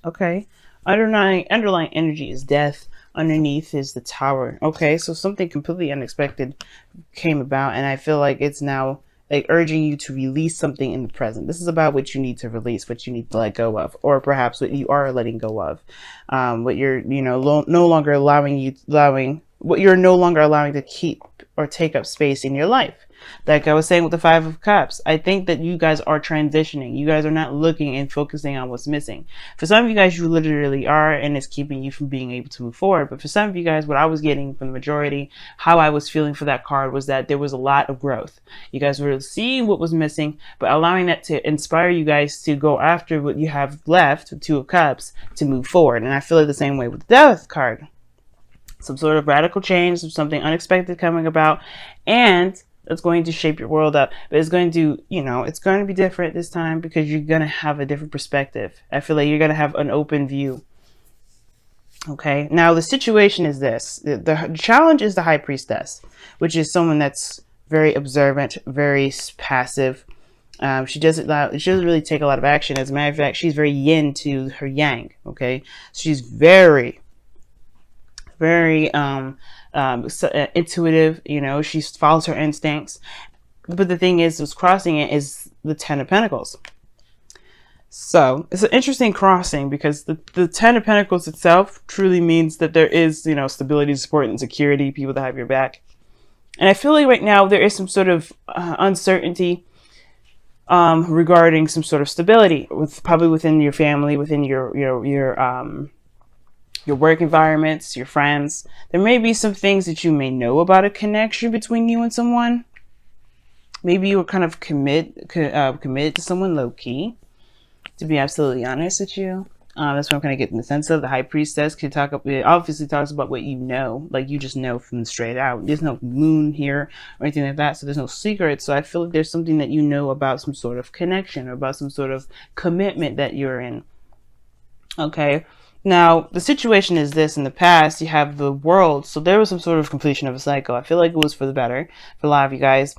Okay. Underlying energy is death. Underneath is the tower. Okay, so something completely unexpected came about, and I feel like it's now like urging you to release something in the present. This is about what you need to release, what you need to let go of, or perhaps what you are letting go of, what you're no longer allowing what you're no longer allowing to keep or take up space in your life. Like I was saying with the Five of Cups, I think that you guys are transitioning. You guys are not looking and focusing on what's missing. For some of you guys, you literally are, and it's keeping you from being able to move forward. But for some of you guys, what I was getting from the majority, how I was feeling for that card was that there was a lot of growth. You guys were seeing what was missing, but allowing that to inspire you guys to go after what you have left, Two of Cups, to move forward. And I feel it the same way with the Death card. Some sort of radical change, something unexpected coming about, and it's going to shape your world up. But it's going to, it's going to be different this time because you're going to have a different perspective. I feel like you're going to have an open view. Okay, now the situation is this. The challenge is the High Priestess, which is someone that's very observant, very passive. She doesn't really take a lot of action. As a matter of fact, she's very yin to her yang. Okay, she's very intuitive. She follows her instincts. But the thing is, what's crossing it is the Ten of Pentacles. So it's an interesting crossing because the Ten of Pentacles itself truly means that there is, stability, support, and security, people that have your back. And I feel like right now there is some sort of uncertainty regarding some sort of stability probably within your family, within your work environments, your friends. There may be some things that you may know about a connection between you and someone. Maybe you were kind of committed to someone low key, to be absolutely honest with you. That's what I'm kind of getting the sense of. The High Priestess it obviously talks about what you know, like you just know from straight out. There's no moon here or anything like that, so there's no secret. So I feel like there's something that you know about some sort of connection or about some sort of commitment that you're in. Okay. Now, the situation is this. In the past, you have the world. So there was some sort of completion of a cycle. I feel like it was for the better for a lot of you guys.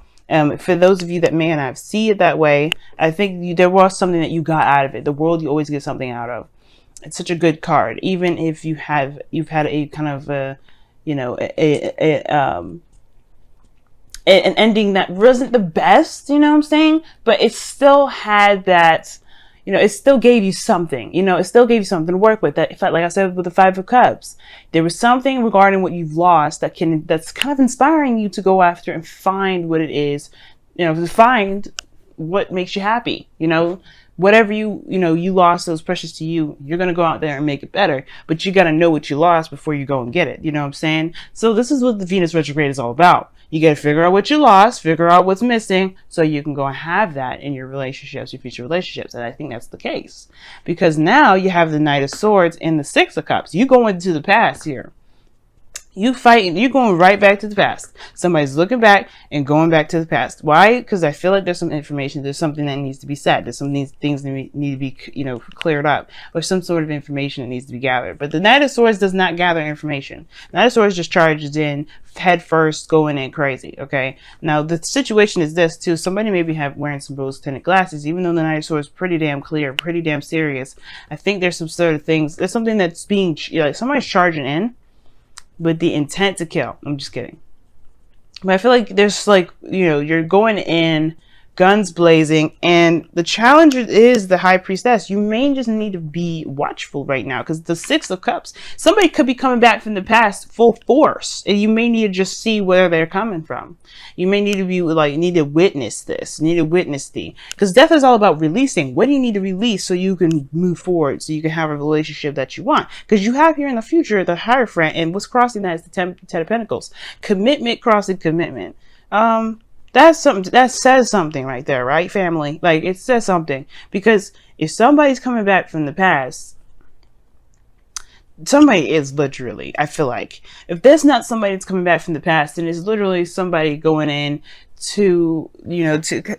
For those of you that may not see it that way, I think there was something that you got out of it. The world, you always get something out of. It's such a good card. Even if you've had a kind of an ending that wasn't the best, you know what I'm saying? But it still had that, it still gave you something, it still gave you something to work with. That, like I said, with the Five of Cups, there was something regarding what you've lost that's kind of inspiring you to go after and find what it is, to find what makes you happy, whatever you lost that was precious to you, you're going to go out there and make it better. But you got to know what you lost before you go and get it. You know what I'm saying? So this is what the Venus retrograde is all about. You got to figure out what you lost, figure out what's missing, so you can go and have that in your relationships, your future relationships. And I think that's the case. Because now you have the Knight of Swords and the Six of Cups. You go into the past here. You fighting, you're going right back to the past. Somebody's looking back and going back to the past. Why? Because I feel like there's some information, there's something that needs to be said. There's some things that need to be, cleared up, or some sort of information that needs to be gathered. But the Knight of Swords does not gather information. The Knight of Swords just charges in head first, going in crazy. Okay. Now the situation is this too. Somebody maybe wearing some rose-tinted glasses, even though the Knight of Swords is pretty damn clear, pretty damn serious. I think there's some sort of things. There's something that's being somebody's charging in with the intent to kill. I'm just kidding. But I feel like there's you're going in guns blazing, and the challenge is the High Priestess. You may just need to be watchful right now, because the Six of Cups, somebody could be coming back from the past full force, and you may need to just see where they're coming from. You may need to be you need to witness this, you need to witness because death is all about releasing. What do you need to release so you can move forward, so you can have a relationship that you want? Because you have here in the future the Hierophant, and what's crossing that is the Ten of Pentacles. Commitment crossing commitment. That's something that says something right there, right, family? Like, it says something, because if somebody's coming back from the past, somebody is literally, I feel like, if there's not somebody that's coming back from the past, then it's literally somebody going in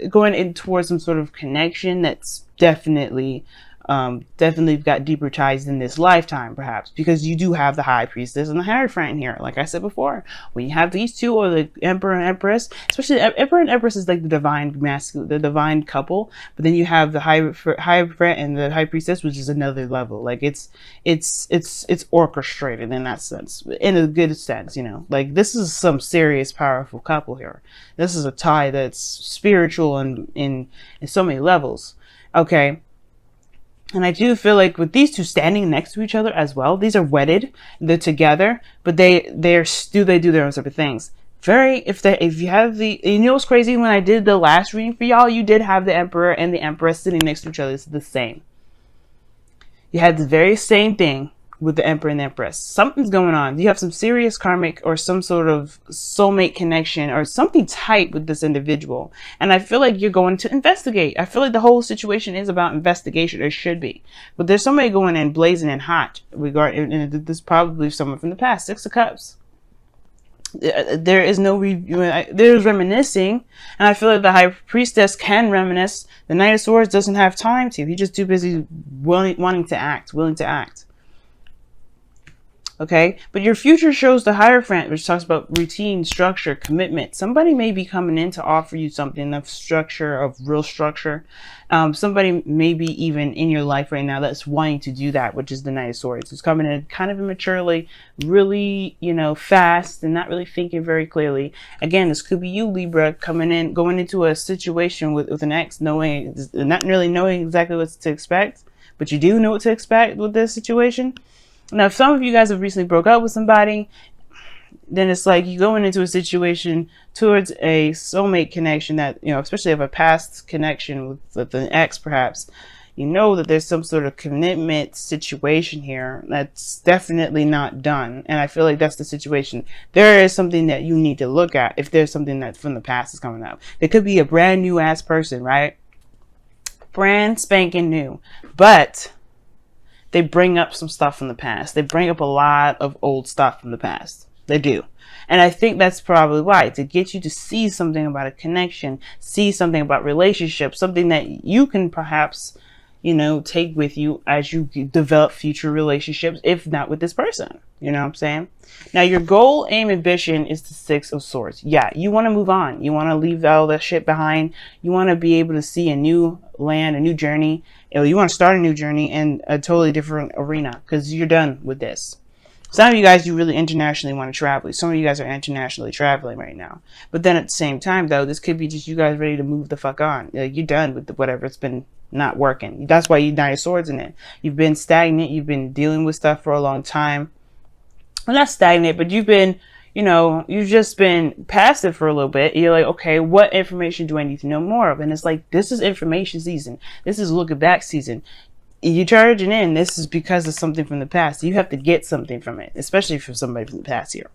going in towards some sort of connection that's definitely Definitely got deeper ties in this lifetime, perhaps, because you do have the High Priestess and the Hierophant here. Like I said before, when you have these two, or the Emperor and Empress, especially the Emperor and Empress is like the divine masculine, the divine couple. But then you have the Hierophant and the High Priestess, which is another level. Like it's orchestrated in that sense, in a good sense. You know, like this is some serious, powerful couple here. This is a tie that's spiritual and in so many levels. Okay. And I do feel like with these two standing next to each other as well, these are wedded, they're together, but they do their own separate things. If you have you know what's crazy, when I did the last reading for y'all, you did have the Emperor and the Empress sitting next to each other. It's the same. You had the very same thing with the Emperor and the Empress. Something's going on. You have some serious karmic or some sort of soulmate connection or something tight with this individual. And I feel like you're going to investigate. I feel like the whole situation is about investigation, or should be. But there's somebody going in blazing and hot and this is probably someone from the past. 6 of Cups. There is no there's reminiscing, and I feel like the High Priestess can reminisce. The Knight of Swords doesn't have time to. He's just too busy willing to act. Okay, but your future shows the Hierophant, which talks about routine, structure, commitment. Somebody may be coming in to offer you something of structure, of real structure. Somebody may be even in your life right now that's wanting to do that, which is the Knight of Swords. It's coming in kind of immaturely, really, fast, and not really thinking very clearly. Again, this could be you, Libra, going into a situation with an ex, not really knowing exactly what to expect, but you do know what to expect with this situation. Now, if some of you guys have recently broke up with somebody, then it's like you going into a situation towards a soulmate connection that, especially of a past connection with an ex, perhaps, that there's some sort of commitment situation here that's definitely not done. And I feel like that's the situation. There is something that you need to look at if there's something that from the past is coming up. It could be a brand new ass person, right? Brand spanking new. But they bring up some stuff from the past. They bring up a lot of old stuff from the past. They do. And I think that's probably why, to get you to see something about a connection, see something about relationships, something that you can perhaps, take with you as you develop future relationships, if not with this person. You know what I'm saying? Now, your goal, aim, ambition is the 6 of Swords. Yeah, you want to move on. You want to leave all that shit behind. You want to be able to see a new land, a new journey. You want to start a new journey in a totally different arena because you're done with this. Some of you guys, you really internationally want to travel. Some of you guys are internationally traveling right now. But then at the same time, though, this could be just you guys ready to move the fuck on. You're done with whatever it's been not working. That's why you Knight of Swords in it. You've been stagnant. You've been dealing with stuff for a long time. Well, not stagnant, but you've been, you've just been passive for a little bit. You're like, okay, what information do I need to know more of? And it's like, this is information season. This is looking back season. You're charging in. This is because of something from the past. You have to get something from it, especially from somebody from the past here.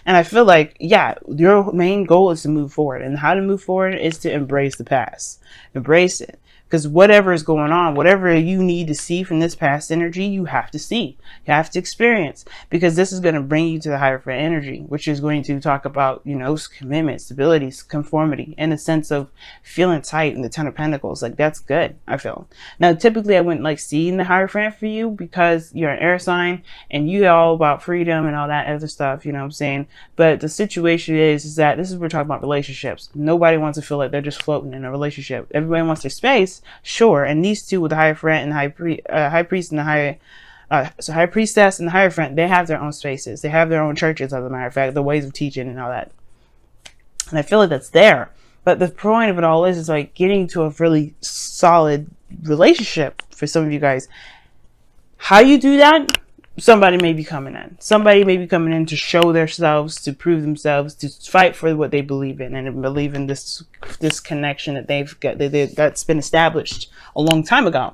And I feel like, yeah, your main goal is to move forward. And how to move forward is to embrace the past. Embrace it. Because whatever is going on, whatever you need to see from this past energy, you have to see. You have to experience. Because this is going to bring you to the Hierophant energy, which is going to talk about, commitment, stability, conformity, and a sense of feeling tight in the 10 of Pentacles. Like, that's good, I feel. Now, typically, I wouldn't like seeing the Hierophant for you because you're an air sign and you're all about freedom and all that other stuff, you know what I'm saying? But the situation is that this is, we're talking about relationships. Nobody wants to feel like they're just floating in a relationship. Everybody wants their space. Sure, and these two with the Hierophant and the High Priest and the High Priestess and the Hierophant, they have their own spaces. They have their own churches, as a matter of fact, the ways of teaching and all that. And I feel like that's there. But the point of it all is like getting to a really solid relationship for some of you guys. How you do that? Somebody may be coming in. Somebody may be coming in to show themselves, to prove themselves, to fight for what they believe in, and believe in this connection that they've got that's been established a long time ago.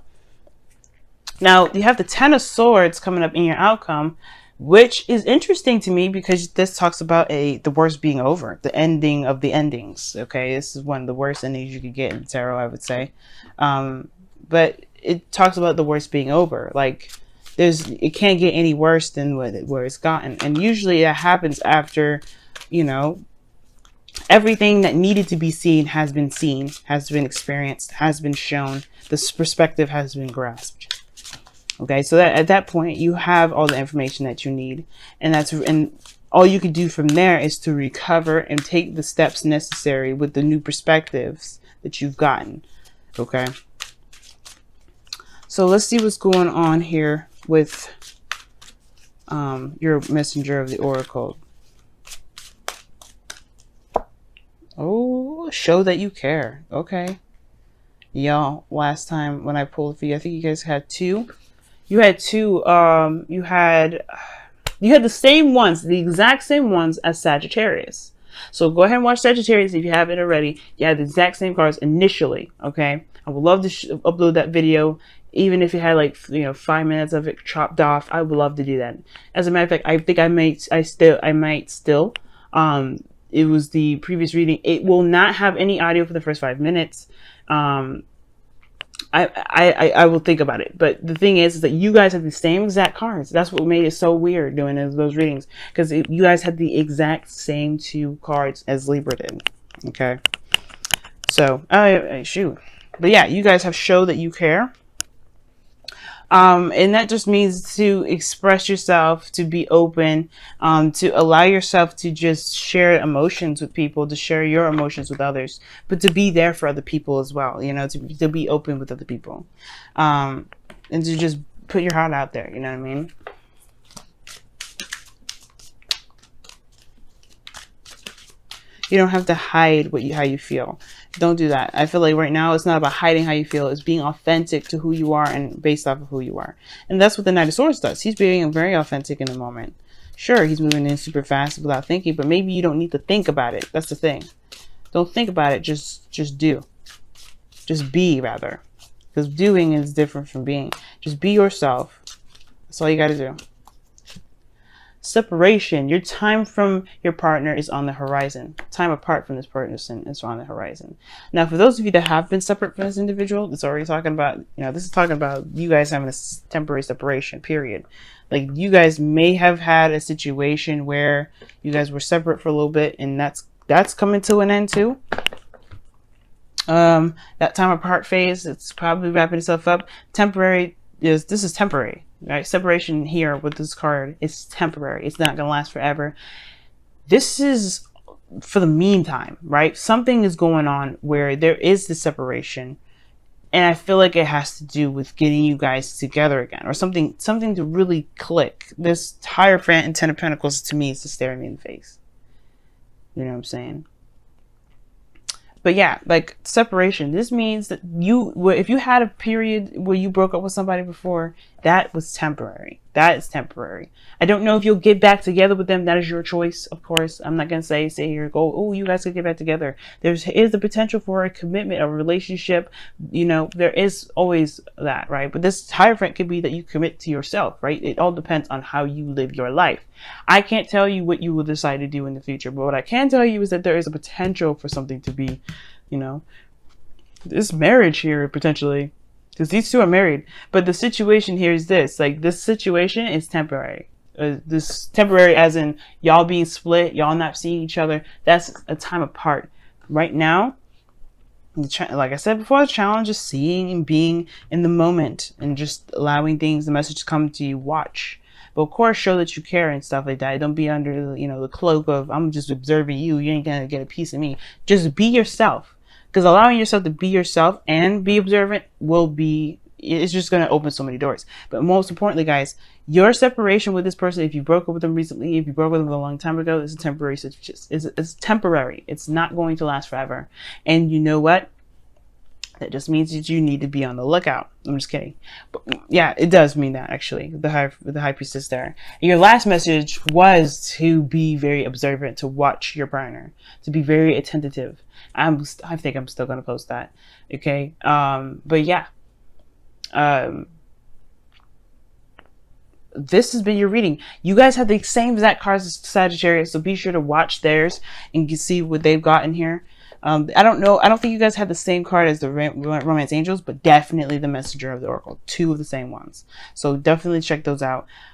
Now, you have the 10 of Swords coming up in your outcome, which is interesting to me because this talks about the worst being over, the ending of the endings. Okay, this is one of the worst endings you could get in tarot, I would say. But it talks about the worst being over, like. It can't get any worse than where it's gotten. And usually that happens after, everything that needed to be seen, has been experienced, has been shown. This perspective has been grasped. Okay, so that at that point you have all the information that you need, and all you can do from there is to recover and take the steps necessary with the new perspectives that you've gotten. Okay, so let's see what's going on here with your messenger of the oracle. Oh, show that you care. Okay, y'all, last time when I pulled for you, I think you guys had two. You had two. You had the same ones, the exact same ones as Sagittarius. So go ahead and watch Sagittarius if you haven't already. You had the exact same cards initially. Okay, I would love to upload that video, even if you had like 5 minutes of it chopped off. I would love to do that. As a matter of fact, I think I might still. It was the previous reading. It will not have any audio for the first 5 minutes. I will think about it. But the thing is that you guys have the same exact cards. That's what made it so weird doing those readings. Because you guys had the exact same two cards as Libra did. Okay. So, shoot. But yeah, you guys have shown that you care. And that just means to express yourself, to be open, to allow yourself to just share emotions with people, to share your emotions with others, but to be there for other people as well, to be open with other people, and to just put your heart out there, you know what I mean? You don't have to hide how you feel. Don't do that. I feel like right now it's not about hiding how you feel. It's being authentic to who you are and based off of who you are. And that's what the Knight of Swords does. He's being very authentic in the moment. Sure, he's moving in super fast without thinking, but maybe you don't need to think about it. That's the thing. Don't think about it. Just do. Just be, rather. Because doing is different from being. Just be yourself. That's all you got to do. Separation. Your time from your partner is on the horizon. Time apart from this person is on the horizon. Now, for those of you that have been separate from this individual, it's already talking about, this is talking about you guys having a temporary separation, period. Like, you guys may have had a situation where you guys were separate for a little bit, and that's coming to an end too. That time apart phase, it's probably wrapping itself up. Temporary this is temporary. Right? Separation here with this card is temporary. It's not going to last forever. This is for the meantime, right? Something is going on where there is the separation. And I feel like it has to do with getting you guys together again, or something to really click. This Hierophant and Ten of Pentacles to me is to stare me in the face. You know what I'm saying? But yeah, like separation. This means that if you had a period where you broke up with somebody before, that was temporary. That is temporary. I don't know if you'll get back together with them. That is your choice, of course. I'm not going to say here, oh, you guys could get back together. There is the potential for a commitment, a relationship. There is always that, right? But this Hierophant could be that you commit to yourself, right? It all depends on how you live your life. I can't tell you what you will decide to do in the future, but what I can tell you is that there is a potential for something to be, this marriage here potentially. Because these two are married. But the situation here is this. Like, this situation is temporary. This temporary as in y'all being split, y'all not seeing each other. That's a time apart. Right now, like I said before, the challenge is seeing and being in the moment. And just allowing the message to come to you. Watch. But of course, show that you care and stuff like that. Don't be under, the cloak of, I'm just observing you. You ain't going to get a piece of me. Just be yourself. Because allowing yourself to be yourself and be observant it's just going to open so many doors. But most importantly, guys, your separation with this person, if you broke up with them recently, if you broke up with them a long time ago, it's a temporary situation. It's temporary. It's not going to last forever. And you know what? That just means that you need to be on the lookout. I'm just kidding. But yeah, it does mean that, actually, the High Priestess there. And your last message was to be very observant, to watch your partner, to be very attentive. I think I'm still going to post that. Okay. But yeah. This has been your reading. You guys have the same exact cards as Sagittarius, so be sure to watch theirs and see what they've got in here. I don't know. I don't think you guys have the same card as the Romance Angels, but definitely the Messenger of the Oracle. Two of the same ones. So definitely check those out.